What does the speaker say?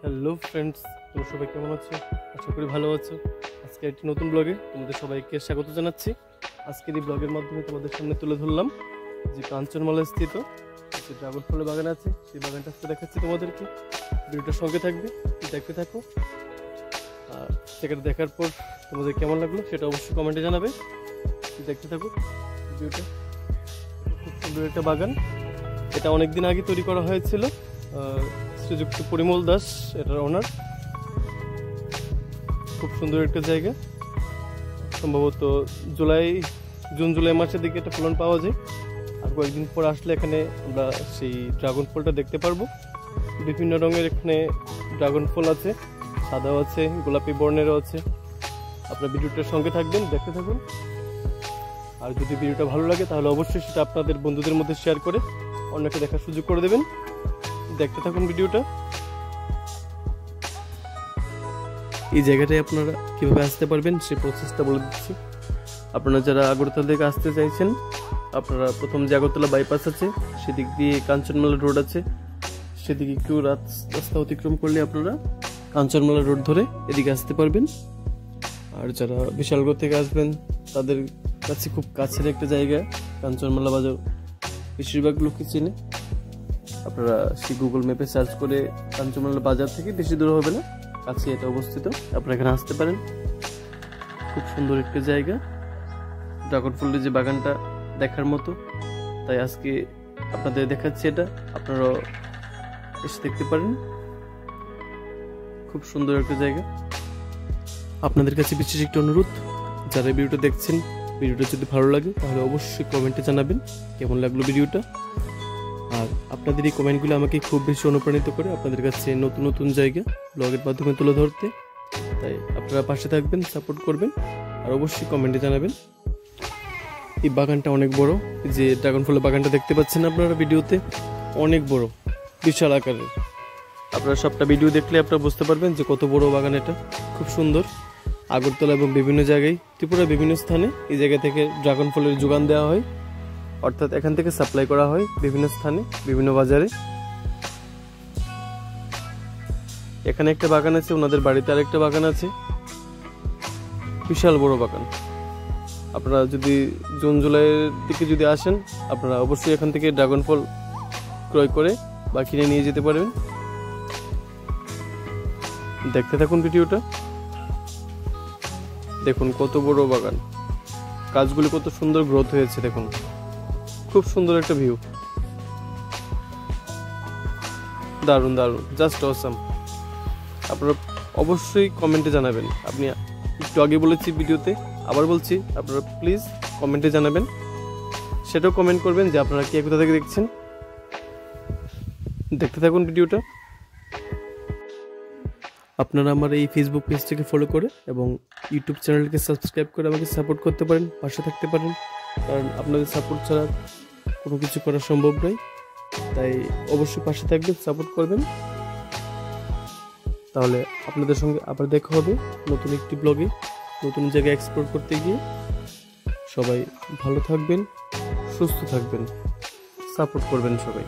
Hello friends, তোমরা সবাই কেমন আছো? আশা করি ভালো আছো। আজকে একটি নতুন ব্লগে তোমাদের সবাইকে স্বাগত জানাচ্ছি। আজকের এই ব্লগের মাধ্যমে তোমাদের সামনে তুলে ধরলাম যে কাঞ্চনমালা স্থিত যে ড্রাগন ফলের বাগান আছে, সেই বাগানটা আজকে দেখাচ্ছি তোমাদেরকে। ভিডিওটার সঙ্গে থাকবে, দেখতে থাকো। আর সেখানে দেখার পর তোমাদের কেমন লাগলো সেটা অবশ্যই কমেন্টে জানাবে। দেখতে থাকো ভিডিওটা। খুব সুন্দর একটা বাগান, এটা অনেকদিন আগে তৈরি করা হয়েছিল। শ্রীযুক্ত পরিমল দাস এটার ওনার। খুব সুন্দর একটা জায়গা, সম্ভবত জুন জুলাই মাসের দিকে এটা ফলন পাওয়া যায়। আর কয়েকদিন পর আসলে এখানে আমরা সেই ড্রাগন ফলটা দেখতে পারবো। বিভিন্ন রঙের এখানে ড্রাগন ফল আছে, সাদাও আছে, গোলাপি বর্ণেরও আছে। আপনার ভিডিওটার সঙ্গে থাকবেন, দেখতে থাকুন। আর যদি ভিডিওটা ভালো লাগে তাহলে অবশ্যই সেটা আপনাদের বন্ধুদের মধ্যে শেয়ার করে অন্যকে দেখার সুযোগ করে দেবেন। দেখতে থাকুন ভিডিওটা। এই জায়গাটায় আপনারা কিভাবে আসতে পারবেন সেই প্রসেসটা বলে দিচ্ছি। আপনারা যারা আগরতলা থেকে আসতে চাইছেন, আপনারা প্রথম যে আগরতলা বাইপাস আছে সেদিক দিয়ে কাঞ্চনমালা রোড আছে, সেদিকে একটু রাস্তা অতিক্রম করলে আপনারা কাঞ্চনমালা রোড ধরে এদিকে আসতে পারবেন। আর যারা বিশালগড় থেকে আসবেন তাদের কাছে খুব কাছের একটা জায়গা কাঞ্চনমালা বাজার, বেশিরভাগ লোকই চিনে। আপনারা সেই গুগল ম্যাপে সার্চ করে কাঞ্চনমালা বাজার থেকে বেশি দূর হবে না, কাছে এটা অবস্থিত। আপনারা এখানে আসতে পারেন। খুব সুন্দর একটা জায়গা, ড্রাগন ফলের যে বাগানটা দেখার মতো। তাই আজকে আপনাদের দেখাচ্ছি এটা, আপনারা এসে দেখতে পারেন। খুব সুন্দর একটা জায়গা। আপনাদের কাছে বিশেষ একটা অনুরোধ, যারা ভিডিওটা দেখছেন, ভিডিওটা যদি ভালো লাগে তাহলে অবশ্যই কমেন্টে জানাবেন কেমন লাগলো ভিডিওটা। আর আপনাদের এই কমেন্টগুলো আমাকে খুব বেশি অনুপ্রাণিত করে আপনাদের কাছে নতুন নতুন জায়গা ব্লগের মাধ্যমে তুলে ধরতে। তাই আপনারা পাশে থাকবেন, সাপোর্ট করবেন, আর অবশ্যই কমেন্টে জানাবেন। এই বাগানটা অনেক বড়, যে ড্রাগন ফলের বাগানটা দেখতে পাচ্ছেন আপনারা ভিডিওতে, অনেক বড়, বিশাল আকারের। আপনারা সবটা ভিডিও দেখলে আপনারা বুঝতে পারবেন যে কত বড় বাগান এটা। খুব সুন্দর। আগরতলা এবং বিভিন্ন জায়গায়, ত্রিপুরার বিভিন্ন স্থানে এই জায়গা থেকে ড্রাগন ফলের যোগান দেওয়া হয়, অর্থাৎ এখান থেকে সাপ্লাই করা হয় বিভিন্ন স্থানে, বিভিন্ন বাজারে। এখানে একটা বাগান আছে, ওনাদের বাড়িতে আরেকটা বাগান আছে, বিশাল বড় বাগান। আপনারা যদি জুন জুলাইয়ের দিকে যদি আসেন, আপনারা অবশ্যই এখান থেকে ড্রাগন ফল ক্রয় করে বা কিনে নিয়ে যেতে পারবেন। দেখতে থাকুন ভিডিওটা। দেখুন কত বড় বাগান, গাছগুলি কত সুন্দর গ্রোথ হয়েছে, দেখুন খুব সুন্দর একটা ভিউ। দারুণ দারুণ, জাস্ট অসাম। আপনারা অবশ্যই কমেন্টে জানাবেন। আপনি একটু আগে বলেছি ভিডিওতে, আবার বলছি, আপনারা প্লিজ কমেন্টে জানাবেন। সেটাও কমেন্ট করবেন যে আপনারা কে কোথা থেকে দেখছেন। দেখতে থাকুন ভিডিওটা। আপনারা আমার এই ফেসবুক পেজটাকে ফলো করে এবং ইউটিউব চ্যানেলকে সাবস্ক্রাইব করে আমাকে সাপোর্ট করতে পারেন, পাশে থাকতে পারেন। কারণ আপনাদের সাপোর্ট ছাড়া কোনো কিছু করা সম্ভব নয়। তাই অবশ্যই পাশে থাকবেন, সাপোর্ট করবেন। তাহলে আপনাদের সঙ্গে আবার দেখা হবে নতুন একটি ব্লগে, নতুন জায়গায় এক্সপ্লোর করতে গিয়ে। সবাই ভালো থাকবেন, সুস্থ থাকবেন, সাপোর্ট করবেন সবাই।